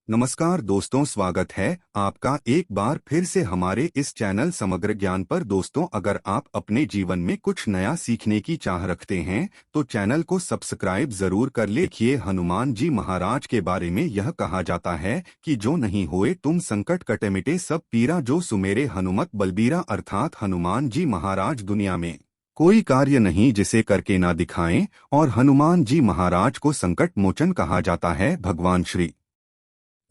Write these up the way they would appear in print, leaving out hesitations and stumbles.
नमस्कार दोस्तों, स्वागत है आपका एक बार फिर से हमारे इस चैनल समग्र ज्ञान पर। दोस्तों, अगर आप अपने जीवन में कुछ नया सीखने की चाह रखते हैं तो चैनल को सब्सक्राइब जरूर कर ले। देखिए, हनुमान जी महाराज के बारे में यह कहा जाता है कि जो नहीं होए तुम संकट कटे मिटे सब पीरा, जो सुमेरे हनुमत बलबीरा। अर्थात हनुमान जी महाराज दुनिया में कोई कार्य नहीं जिसे करके ना दिखाएं, और हनुमान जी महाराज को संकट मोचन कहा जाता है। भगवान श्री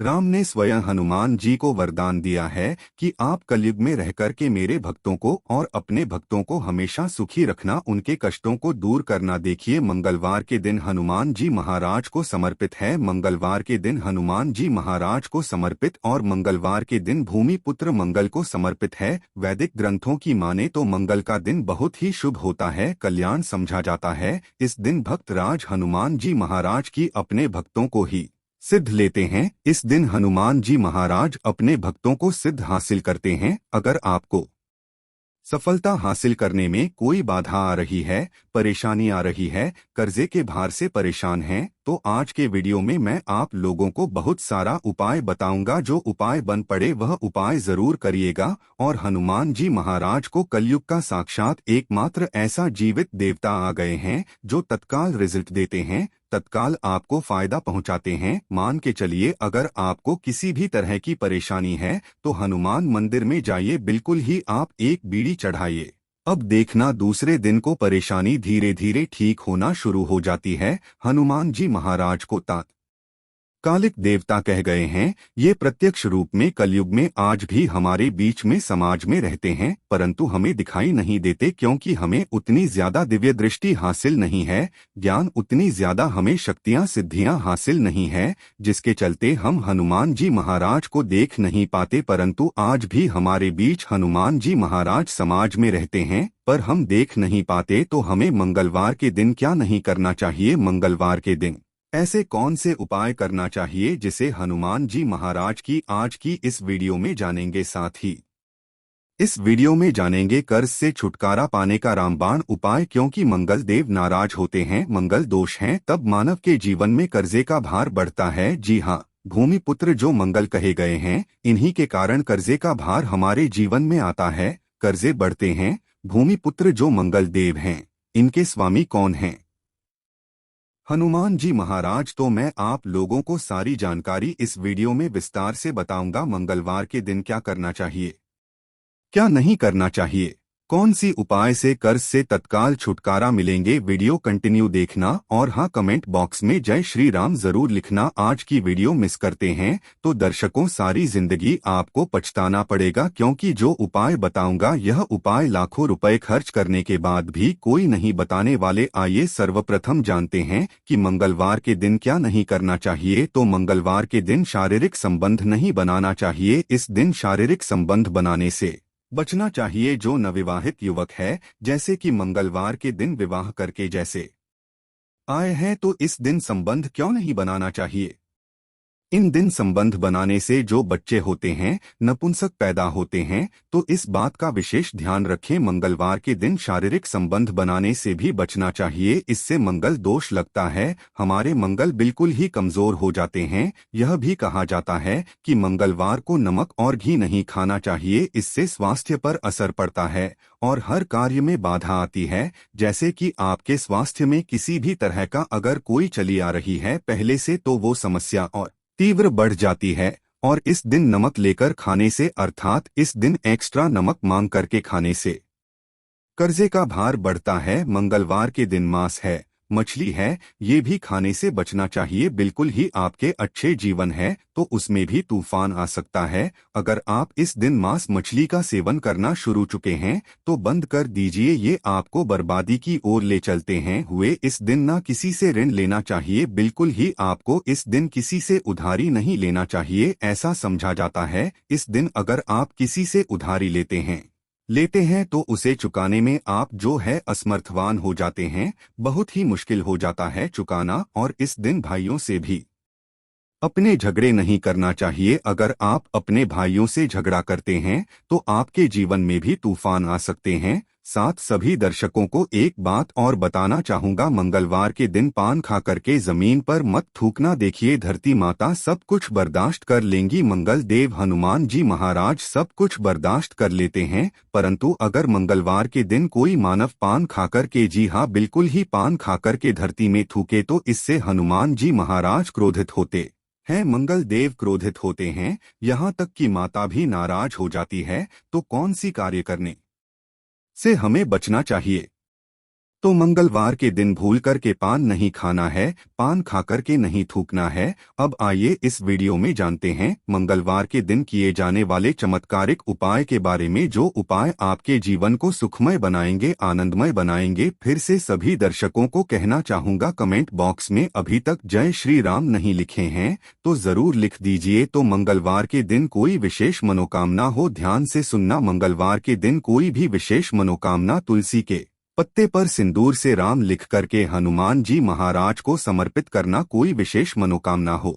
राम ने स्वयं हनुमान जी को वरदान दिया है कि आप कलयुग में रहकर के मेरे भक्तों को और अपने भक्तों को हमेशा सुखी रखना, उनके कष्टों को दूर करना। देखिए, मंगलवार के दिन हनुमान जी महाराज को समर्पित है। मंगलवार के दिन हनुमान जी महाराज को समर्पित और मंगलवार के दिन भूमि पुत्र मंगल को समर्पित है। वैदिक ग्रंथों की माने तो मंगल का दिन बहुत ही शुभ होता है, कल्याण समझा जाता है। इस दिन भक्त राज हनुमान जी महाराज की अपने भक्तों को ही सिद्ध लेते हैं। इस दिन हनुमान जी महाराज अपने भक्तों को सिद्ध हासिल करते हैं। अगर आपको सफलता हासिल करने में कोई बाधा आ रही है, परेशानी आ रही है, कर्जे के भार से परेशान हैं, तो आज के वीडियो में मैं आप लोगों को बहुत सारा उपाय बताऊंगा। जो उपाय बन पड़े वह उपाय जरूर करिएगा। और हनुमान जी महाराज को कलयुग का साक्षात एकमात्र ऐसा जीवित देवता आ गए हैं जो तत्काल रिजल्ट देते हैं, तत्काल आपको फायदा पहुंचाते हैं। मान के चलिए, अगर आपको किसी भी तरह की परेशानी है तो हनुमान मंदिर में जाइए, बिल्कुल ही आप एक बीड़ी चढ़ाइए। अब देखना, दूसरे दिन को परेशानी धीरे धीरे ठीक होना शुरू हो जाती है। हनुमान जी महाराज को कालिक देवता कह गए हैं। ये प्रत्यक्ष रूप में कलयुग में आज भी हमारे बीच में समाज में रहते हैं, परंतु हमें दिखाई नहीं देते क्योंकि हमें उतनी ज्यादा दिव्य दृष्टि हासिल नहीं है, ज्ञान उतनी ज्यादा हमें शक्तियां सिद्धियां हासिल नहीं है, जिसके चलते हम हनुमान जी महाराज को देख नहीं पाते। परंतु आज भी हमारे बीच हनुमान जी महाराज समाज में रहते हैं, पर हम देख नहीं पाते। तो हमें मंगलवार के दिन क्या नहीं करना चाहिए? मंगलवार के दिन ऐसे कौन से उपाय करना चाहिए जिसे हनुमान जी महाराज की आज की इस वीडियो में जानेंगे। साथ ही इस वीडियो में जानेंगे कर्ज से छुटकारा पाने का रामबाण उपाय, क्योंकि मंगल देव नाराज होते हैं, मंगल दोष हैं, तब मानव के जीवन में कर्जे का भार बढ़ता है। जी हाँ, भूमि पुत्र जो मंगल कहे गए हैं, इन्हीं के कारण कर्जे का भार हमारे जीवन में आता है, कर्जे बढ़ते हैं। भूमि पुत्र जो मंगल देव हैं, इनके स्वामी कौन हैं? हनुमान जी महाराज। तो मैं आप लोगों को सारी जानकारी इस वीडियो में विस्तार से बताऊंगा। मंगलवार के दिन क्या करना चाहिए, क्या नहीं करना चाहिए, कौन सी उपाय से कर्ज से तत्काल छुटकारा मिलेंगे। वीडियो कंटिन्यू देखना, और हाँ, कमेंट बॉक्स में जय श्री राम जरूर लिखना। आज की वीडियो मिस करते हैं तो दर्शकों सारी जिंदगी आपको पछताना पड़ेगा, क्योंकि जो उपाय बताऊंगा यह उपाय लाखों रुपए खर्च करने के बाद भी कोई नहीं बताने वाले। आइए सर्वप्रथम जानते हैं कि मंगलवार के दिन क्या नहीं करना चाहिए। तो मंगलवार के दिन शारीरिक संबंध नहीं बनाना चाहिए। इस दिन शारीरिक संबंध बनाने से बचना चाहिए। जो नवविवाहित युवक है, जैसे कि मंगलवार के दिन विवाह करके जैसे आए हैं, तो इस दिन संबंध क्यों नहीं बनाना चाहिए? इन दिन संबंध बनाने से जो बच्चे होते हैं, नपुंसक पैदा होते हैं, तो इस बात का विशेष ध्यान रखें। मंगलवार के दिन शारीरिक संबंध बनाने से भी बचना चाहिए, इससे मंगल दोष लगता है, हमारे मंगल बिल्कुल ही कमजोर हो जाते हैं। यह भी कहा जाता है कि मंगलवार को नमक और घी नहीं खाना चाहिए, इससे स्वास्थ्य पर असर पड़ता है और हर कार्य में बाधा आती है। जैसे कि आपके स्वास्थ्य में किसी भी तरह का अगर कोई चली आ रही है पहले से, तो वो समस्या और तीव्र बढ़ जाती है। और इस दिन नमक लेकर खाने से, अर्थात इस दिन एक्स्ट्रा नमक मांग करके खाने से कर्जे का भार बढ़ता है। मंगलवार के दिन मांस है, मछली है, ये भी खाने से बचना चाहिए। बिल्कुल ही आपके अच्छे जीवन है तो उसमें भी तूफान आ सकता है। अगर आप इस दिन मांस मछली का सेवन करना शुरू चुके हैं तो बंद कर दीजिए, ये आपको बर्बादी की ओर ले चलते हैं। हुए इस दिन ना किसी से ऋण लेना चाहिए, बिल्कुल ही आपको इस दिन किसी से उधारी नहीं लेना चाहिए। ऐसा समझा जाता है इस दिन अगर आप किसी से उधारी लेते हैं तो उसे चुकाने में आप जो है असमर्थवान हो जाते हैं, बहुत ही मुश्किल हो जाता है चुकाना। और इस दिन भाइयों से भी अपने झगड़े नहीं करना चाहिए। अगर आप अपने भाइयों से झगड़ा करते हैं तो आपके जीवन में भी तूफान आ सकते हैं। साथ सभी दर्शकों को एक बात और बताना चाहूंगा, मंगलवार के दिन पान खा करके जमीन पर मत थूकना। देखिए, धरती माता सब कुछ बर्दाश्त कर लेंगी, मंगल देव हनुमान जी महाराज सब कुछ बर्दाश्त कर लेते हैं, परंतु अगर मंगलवार के दिन कोई मानव पान खाकर के, जी हाँ बिल्कुल ही पान खाकर के धरती में थूके, तो इससे हनुमान जी महाराज क्रोधित होते हैं, मंगल देव क्रोधित होते हैं, यहाँ तक कि माता भी नाराज हो जाती है। तो कौन सी कार्य करने से हमें बचना चाहिए? तो मंगलवार के दिन भूल कर के पान नहीं खाना है, पान खाकर के नहीं थूकना है। अब आइए इस वीडियो में जानते हैं मंगलवार के दिन किए जाने वाले चमत्कारिक उपाय के बारे में, जो उपाय आपके जीवन को सुखमय बनाएंगे, आनंदमय बनाएंगे। फिर से सभी दर्शकों को कहना चाहूंगा, कमेंट बॉक्स में अभी तक जय श्री राम नहीं लिखे हैं तो जरूर लिख दीजिए। तो मंगलवार के दिन कोई विशेष मनोकामना हो, ध्यान से सुनना। मंगलवार के दिन कोई भी विशेष मनोकामना तुलसी के पत्ते पर सिंदूर से राम लिख करके हनुमान जी महाराज को समर्पित करना। कोई विशेष मनोकामना हो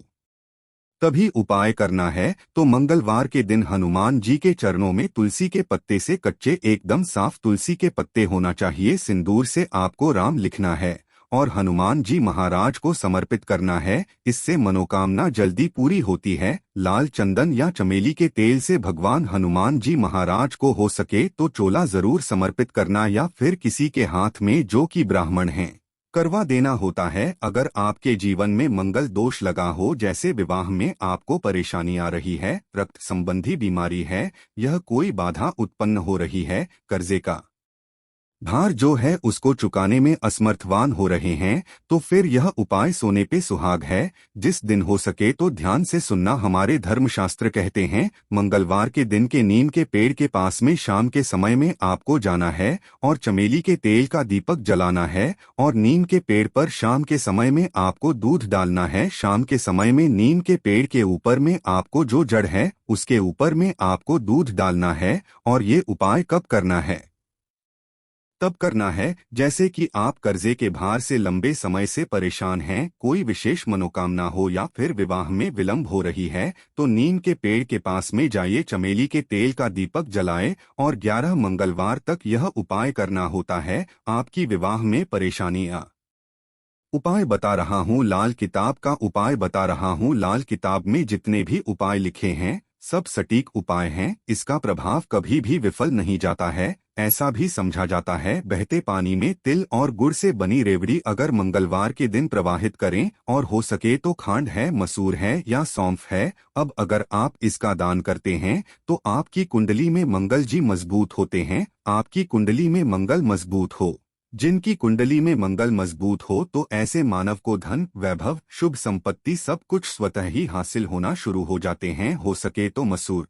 तभी उपाय करना है। तो मंगलवार के दिन हनुमान जी के चरणों में तुलसी के पत्ते से, कच्चे एकदम साफ तुलसी के पत्ते होना चाहिए, सिंदूर से आपको राम लिखना है और हनुमान जी महाराज को समर्पित करना है। इससे मनोकामना जल्दी पूरी होती है। लाल चंदन या चमेली के तेल से भगवान हनुमान जी महाराज को हो सके तो चोला जरूर समर्पित करना, या फिर किसी के हाथ में जो कि ब्राह्मण हैं करवा देना होता है। अगर आपके जीवन में मंगल दोष लगा हो, जैसे विवाह में आपको परेशानी आ रही है, रक्त संबंधी बीमारी है, यह कोई बाधा उत्पन्न हो रही है, कर्जे का भार जो है उसको चुकाने में असमर्थवान हो रहे हैं, तो फिर यह उपाय सोने पे सुहाग है। जिस दिन हो सके तो ध्यान से सुनना। हमारे धर्मशास्त्र कहते हैं, मंगलवार के दिन के नीम के पेड़ के पास में शाम के समय में आपको जाना है और चमेली के तेल का दीपक जलाना है, और नीम के पेड़ पर शाम के समय में आपको दूध डालना है। शाम के समय में नीम के पेड़ के ऊपर में आपको जो जड़ है उसके ऊपर में आपको दूध डालना है। और ये उपाय कब करना है? तब करना है जैसे कि आप कर्जे के भार से लंबे समय से परेशान हैं, कोई विशेष मनोकामना हो, या फिर विवाह में विलंब हो रही है, तो नीम के पेड़ के पास में जाइए, चमेली के तेल का दीपक जलाएं और 11 मंगलवार तक यह उपाय करना होता है। आपकी विवाह में परेशानियां उपाय बता रहा हूँ, लाल किताब का उपाय बता रहा हूँ। लाल किताब में जितने भी उपाय लिखे हैं सब सटीक उपाय हैं, इसका प्रभाव कभी भी विफल नहीं जाता है। ऐसा भी समझा जाता है, बहते पानी में तिल और गुड़ से बनी रेवड़ी अगर मंगलवार के दिन प्रवाहित करें, और हो सके तो खांड है, मसूर है या सौंफ है। अब अगर आप इसका दान करते हैं तो आपकी कुंडली में मंगल जी मजबूत होते हैं। आपकी कुंडली में मंगल मजबूत हो, जिनकी कुंडली में मंगल मजबूत हो, तो ऐसे मानव को धन, वैभव, शुभ संपत्ति सब कुछ स्वतः ही हासिल होना शुरू हो जाते हैं। हो सके तो मसूर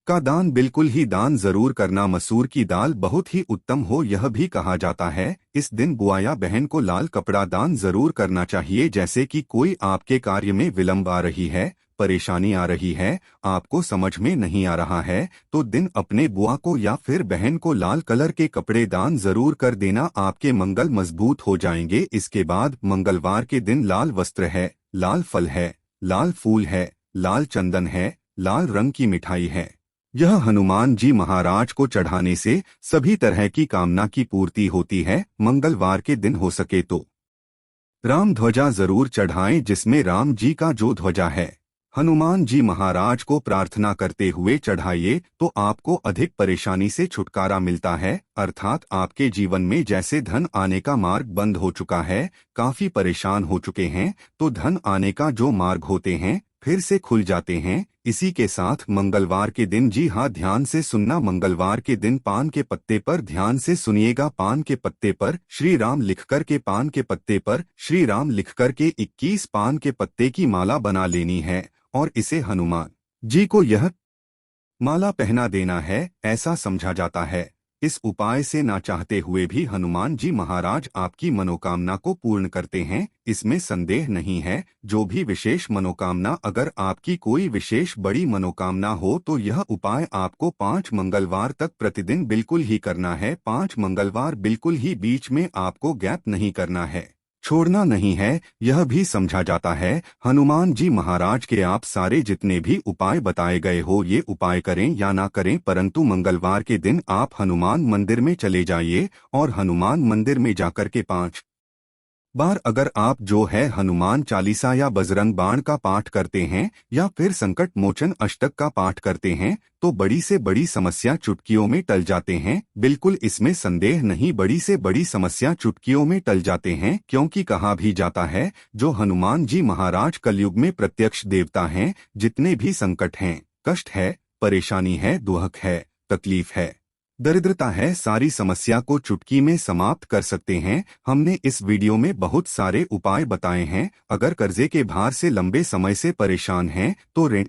का दान बिल्कुल ही दान जरूर करना। मसूर की दाल बहुत ही उत्तम हो, यह भी कहा जाता है। इस दिन बुआ या बहन को लाल कपड़ा दान जरूर करना चाहिए। जैसे कि कोई आपके कार्य में विलंब आ रही है, परेशानी आ रही है, आपको समझ में नहीं आ रहा है, तो दिन अपने बुआ को या फिर बहन को लाल कलर के कपड़े दान जरूर कर देना, आपके मंगल मजबूत हो जाएंगे। इसके बाद मंगलवार के दिन लाल वस्त्र है, लाल फल है, लाल फूल है, लाल चंदन है, लाल रंग की मिठाई है, यह हनुमान जी महाराज को चढ़ाने से सभी तरह की कामना की पूर्ति होती है। मंगलवार के दिन हो सके तो राम ध्वजा जरूर चढ़ाएं, जिसमें राम जी का जो ध्वजा है हनुमान जी महाराज को प्रार्थना करते हुए चढ़ाइए, तो आपको अधिक परेशानी से छुटकारा मिलता है। अर्थात आपके जीवन में जैसे धन आने का मार्ग बंद हो चुका है, काफी परेशान हो चुके हैं, तो धन आने का जो मार्ग होते हैं फिर से खुल जाते हैं। इसी के साथ मंगलवार के दिन, जी हाँ ध्यान से सुनना, मंगलवार के दिन पान के पत्ते पर ध्यान से सुनिएगा, पान के पत्ते पर श्री राम लिखकर के, पान के पत्ते पर श्री राम लिखकर के 21 पान के पत्ते की माला बना लेनी है और इसे हनुमान जी को यह माला पहना देना है, ऐसा समझा जाता है। इस उपाय से ना चाहते हुए भी हनुमान जी महाराज आपकी मनोकामना को पूर्ण करते हैं, इसमें संदेह नहीं है। जो भी विशेष मनोकामना, अगर आपकी कोई विशेष बड़ी मनोकामना हो, तो यह उपाय आपको 5 मंगलवार तक प्रतिदिन बिल्कुल ही करना है। 5 मंगलवार बिल्कुल ही बीच में आपको गैप नहीं करना है। छोड़ना नहीं है, यह भी समझा जाता है। हनुमान जी महाराज के आप सारे जितने भी उपाय बताए गए हो, ये उपाय करें या ना करें, परंतु मंगलवार के दिन आप हनुमान मंदिर में चले जाइए और हनुमान मंदिर में जाकर के 5 बार अगर आप जो है हनुमान चालीसा या बजरंग बाण का पाठ करते हैं या फिर संकट मोचन अष्टक का पाठ करते हैं तो बड़ी से बड़ी समस्या चुटकियों में टल जाते हैं। बिल्कुल इसमें संदेह नहीं, बड़ी से बड़ी समस्या चुटकियों में टल जाते हैं, क्योंकि कहा भी जाता है जो हनुमान जी महाराज कलयुग में प्रत्यक्ष देवता हैं। जितने भी संकट हैं, कष्ट है, परेशानी है, दुख है, तकलीफ है, दरिद्रता है, सारी समस्या को चुटकी में समाप्त कर सकते हैं। हमने इस वीडियो में बहुत सारे उपाय बताए हैं। अगर कर्जे के भार से लंबे समय से परेशान हैं तो ऋण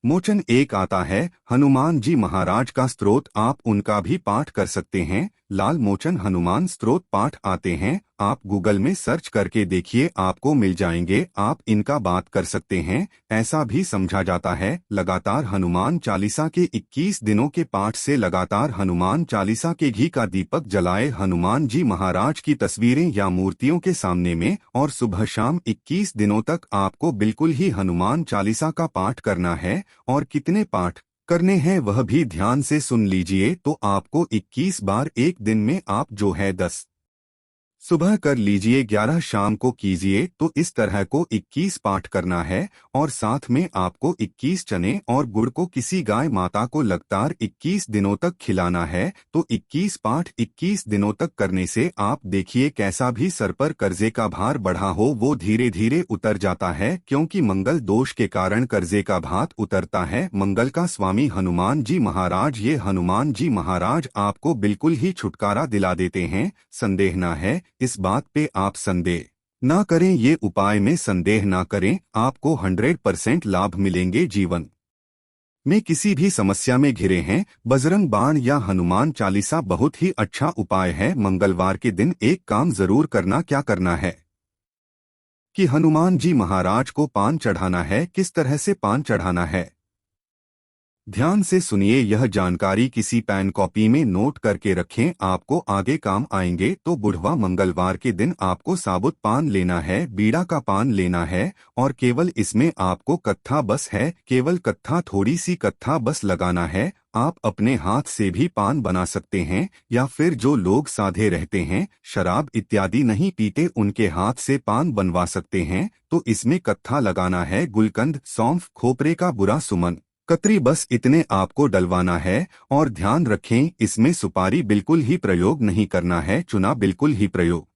मोचन एक आता है, हनुमान जी महाराज का स्तोत्र, आप उनका भी पाठ कर सकते हैं। लाल मोचन हनुमान स्तोत्र पाठ आते हैं, आप गूगल में सर्च करके देखिए, आपको मिल जाएंगे, आप इनका बात कर सकते हैं। ऐसा भी समझा जाता है लगातार हनुमान चालीसा के 21 दिनों के पाठ से लगातार हनुमान चालीसा के घी का दीपक जलाए हनुमान जी महाराज की तस्वीरें या मूर्तियों के सामने में, और सुबह शाम 21 दिनों तक आपको बिल्कुल ही हनुमान चालीसा का पाठ करना है। और कितने पाठ करने हैं वह भी ध्यान से सुन लीजिए। तो आपको 21 बार एक दिन में आप जो है 10 सुबह कर लीजिए, 11 शाम को कीजिए, तो इस तरह को 21 पाठ करना है। और साथ में आपको 21 चने और गुड़ को किसी गाय माता को लगातार 21 दिनों तक खिलाना है। तो 21 पाठ 21 दिनों तक करने से आप देखिए कैसा भी सर पर कर्जे का भार बढ़ा हो वो धीरे धीरे उतर जाता है, क्योंकि मंगल दोष के कारण कर्जे का भार उतरता है। मंगल का स्वामी हनुमान जी महाराज, ये हनुमान जी महाराज आपको बिल्कुल ही छुटकारा दिला देते हैं। संदेह ना है इस बात पे, आप संदेह ना करें, ये उपाय में संदेह ना करें, आपको 100% लाभ मिलेंगे। जीवन में किसी भी समस्या में घिरे हैं, बजरंग बाण या हनुमान चालीसा बहुत ही अच्छा उपाय है। मंगलवार के दिन एक काम जरूर करना, क्या करना है कि हनुमान जी महाराज को पान चढ़ाना है। किस तरह से पान चढ़ाना है, ध्यान से सुनिए, यह जानकारी किसी पेन कॉपी में नोट करके रखें, आपको आगे काम आएंगे। तो बुधवार मंगलवार के दिन आपको साबुत पान लेना है, बीड़ा का पान लेना है, और केवल इसमें आपको कत्था बस है, केवल कत्था, थोड़ी सी कत्था बस लगाना है। आप अपने हाथ से भी पान बना सकते हैं, या फिर जो लोग साधे रहते हैं, शराब इत्यादि नहीं पीते, उनके हाथ से पान बनवा सकते हैं। तो इसमें कत्था लगाना है, गुलकंद, सौंफ, खोपरे का बुरा सुमन, कतरी, बस इतने आपको डलवाना है। और ध्यान रखें इसमें सुपारी बिल्कुल ही प्रयोग नहीं करना है, चुना बिल्कुल ही प्रयोग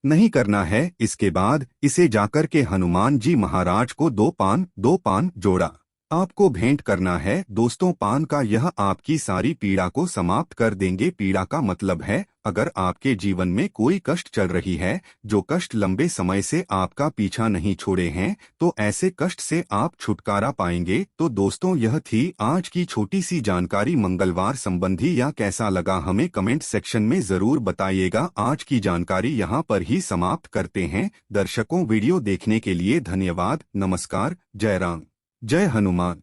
नहीं करना है। इसके बाद इसे जाकर के हनुमान जी महाराज को दो पान जोड़ा आपको भेंट करना है। दोस्तों, पान का यह आपकी सारी पीड़ा को समाप्त कर देंगे। पीड़ा का मतलब है अगर आपके जीवन में कोई कष्ट चल रही है, जो कष्ट लंबे समय से आपका पीछा नहीं छोड़े हैं, तो ऐसे कष्ट से आप छुटकारा पाएंगे। तो दोस्तों, यह थी आज की छोटी सी जानकारी मंगलवार संबंधी। या कैसा लगा हमें कमेंट सेक्शन में जरूर बताइएगा। आज की जानकारी यहाँ पर ही समाप्त करते हैं। दर्शकों, वीडियो देखने के लिए धन्यवाद। नमस्कार। जय राम, जय हनुमान।